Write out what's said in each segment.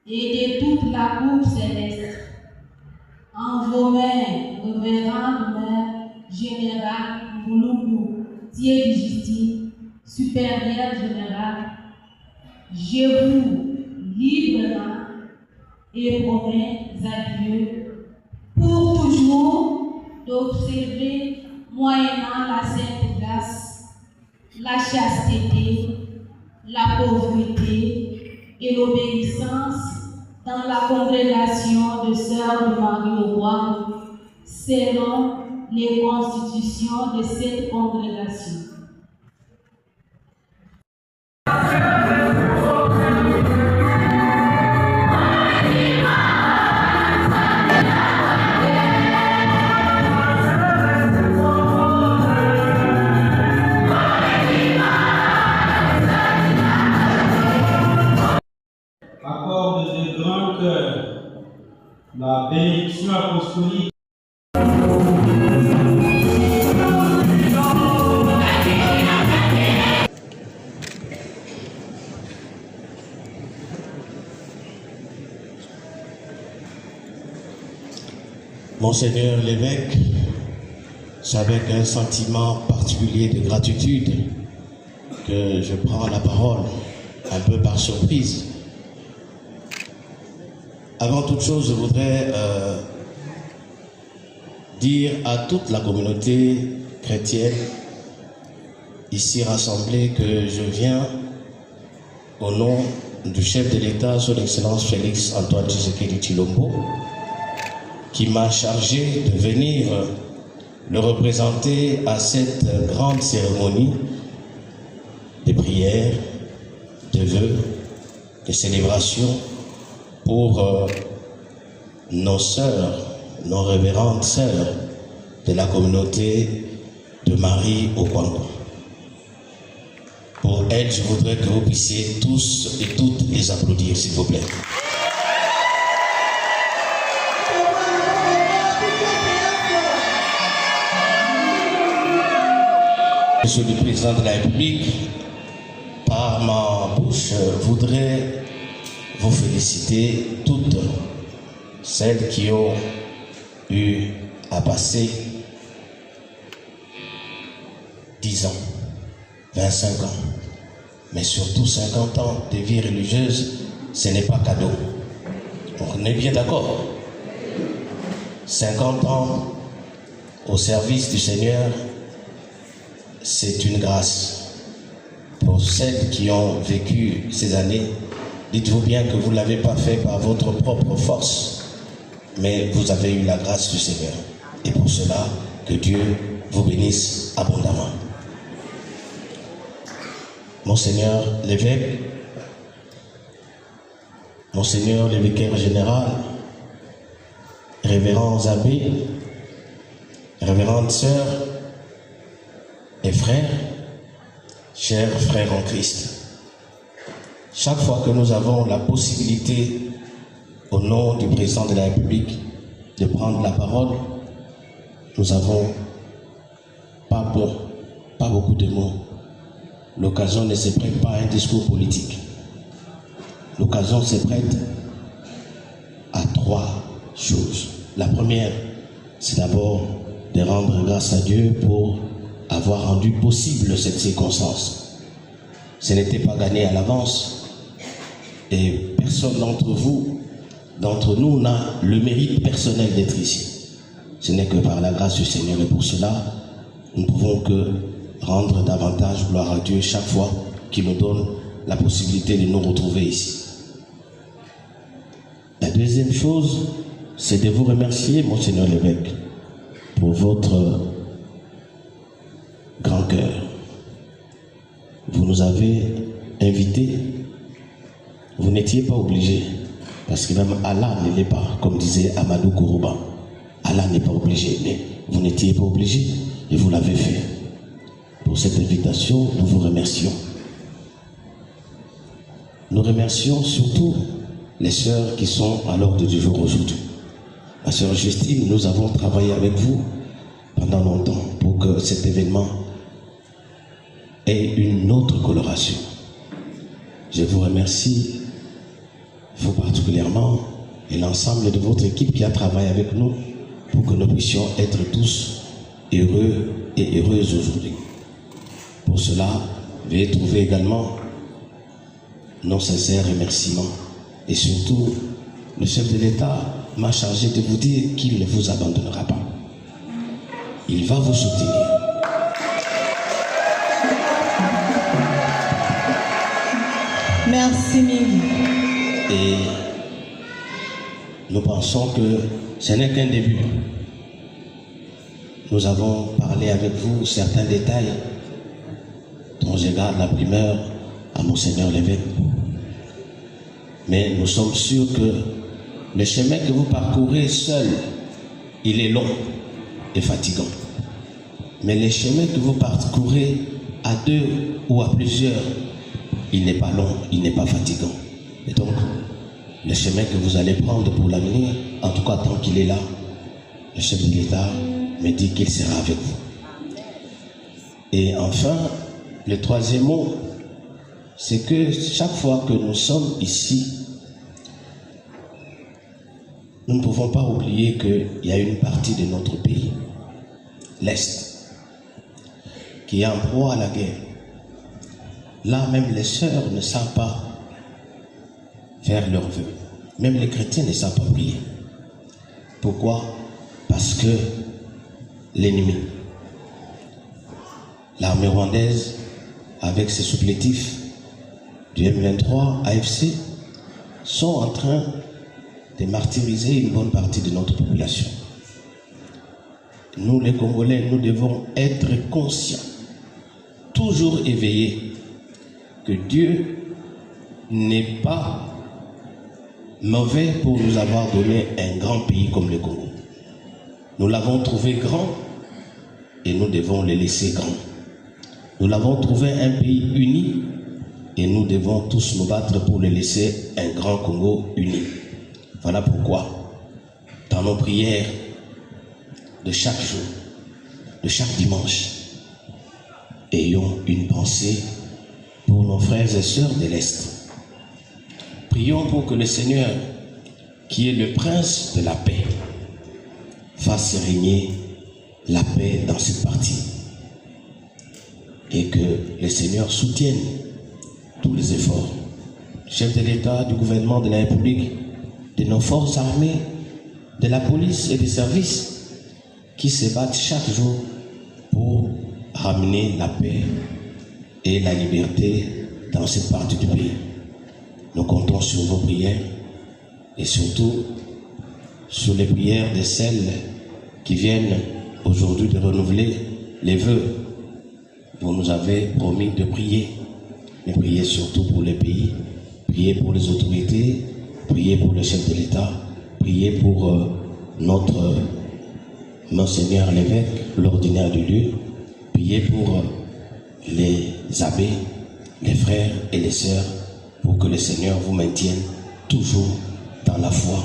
Et de toute la cour céleste, en vos mains, révérende Mère Générale Mouloubou, Thier Justine, supérieure générale, je vous librement et promets à Dieu pour toujours d'observer, moyennant la sainte grâce, la chasteté, la pauvreté et l'obéissance dans la congrégation de Sœurs de Marie au Roi, selon les constitutions de cette congrégation. Accorde de grand cœur la bénédiction apostolique. Monseigneur l'évêque, c'est avec un sentiment particulier de gratitude que je prends la parole, un peu par surprise. Avant toute chose, je voudrais dire à toute la communauté chrétienne ici rassemblée que je viens au nom du chef de l'État, son Excellence Félix Antoine Tshisekedi Tshilombo, qui m'a chargé de venir le représenter à cette grande cérémonie de prières, de vœux, de célébrations pour nos sœurs, nos révérentes sœurs de la communauté de Marie au Congo. Pour elles, je voudrais que vous puissiez tous et toutes les applaudir, s'il vous plaît. Monsieur le Président de la République, par ma bouche, voudrais vous féliciter toutes celles qui ont eu à passer 10 ans, 25 ans, mais surtout 50 ans de vie religieuse, ce n'est pas cadeau. On est bien d'accord. 50 ans au service du Seigneur, c'est une grâce. Pour celles qui ont vécu ces années, dites-vous bien que vous ne l'avez pas fait par votre propre force, mais vous avez eu la grâce du Seigneur. Et pour cela, que Dieu vous bénisse abondamment. Monseigneur l'évêque, Monseigneur le vicaire général, révérends abbés, révérendes sœurs et frères, chers frères en Christ, chaque fois que nous avons la possibilité, au nom du président de la République, de prendre la parole, nous n'avons pas beaucoup de mots. L'occasion ne se prête pas à un discours politique. L'occasion se prête à 3 choses. La première, c'est d'abord de rendre grâce à Dieu pour avoir rendu possible cette circonstance. Ce n'était pas gagné à l'avance et personne d'entre nous n'a le mérite personnel d'être ici. Ce n'est que par la grâce du Seigneur et pour cela, nous ne pouvons que rendre davantage gloire à Dieu chaque fois qu'il nous donne la possibilité de nous retrouver ici. La deuxième chose, c'est de vous remercier, Monseigneur l'évêque, pour votre grand cœur. Vous nous avez invités, vous n'étiez pas obligés, parce que même Allah ne l'est pas, comme disait Amadou Kourouba. Allah n'est pas obligé, mais vous n'étiez pas obligés et vous l'avez fait. Pour cette invitation, nous vous remercions. Nous remercions surtout les sœurs qui sont à l'ordre du jour aujourd'hui. Ma sœur Justine, nous avons travaillé avec vous pendant longtemps pour que cet événement ait une autre coloration. Je vous remercie, vous particulièrement, et l'ensemble de votre équipe qui a travaillé avec nous pour que nous puissions être tous heureux et heureuses aujourd'hui. Pour cela, veuillez trouver également nos sincères remerciements. Et surtout, le chef de l'État m'a chargé de vous dire qu'il ne vous abandonnera pas. Il va vous soutenir. Merci mille. Et nous pensons que ce n'est qu'un début. Nous avons parlé avec vous certains détails dont je garde la primeur à Monseigneur l'évêque. Mais nous sommes sûrs que le chemin que vous parcourez seul, il est long et fatigant. Mais le chemin que vous parcourez à deux ou à plusieurs, il n'est pas long, il n'est pas fatigant. Et donc, le chemin que vous allez prendre pour l'avenir, en tout cas tant qu'il est là, le chef de l'État me dit qu'il sera avec vous. Et enfin, le troisième mot, c'est que chaque fois que nous sommes ici, nous ne pouvons pas oublier qu'il y a une partie de notre pays, l'Est, qui est en proie à la guerre. Là, même les sœurs ne savent pas faire leurs vœux. Même les chrétiens ne savent pas prier. Pourquoi? Parce que l'ennemi, l'armée rwandaise, avec ses supplétifs du M23, AFC, sont en train de martyriser une bonne partie de notre population. Nous, les Congolais, nous devons être conscients, toujours éveillés, que Dieu n'est pas mauvais pour nous avoir donné un grand pays comme le Congo. Nous l'avons trouvé grand et nous devons le laisser grand. Nous l'avons trouvé un pays uni et nous devons tous nous battre pour le laisser un grand Congo uni. Voilà pourquoi, dans nos prières de chaque jour, de chaque dimanche, ayons une pensée pour nos frères et sœurs de l'Est. Prions pour que le Seigneur, qui est le prince de la paix, fasse régner la paix dans cette partie. Et que le Seigneur soutienne tous les efforts du chef de l'État, du gouvernement de la République, de nos forces armées, de la police et des services qui se battent chaque jour pour ramener la paix et la liberté dans cette partie du pays. Nous comptons sur vos prières et surtout sur les prières de celles qui viennent aujourd'hui de renouveler les vœux. Vous nous avez promis de prier, mais priez surtout pour les pays, priez pour les autorités, priez pour le chef de l'État, priez pour notre Monseigneur l'évêque, l'ordinaire du lieu, priez pour les abbés, les frères et les sœurs, pour que le Seigneur vous maintienne toujours dans la foi,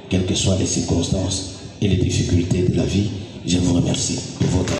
quelles que soient les circonstances et les difficultés de la vie. Je vous remercie de votre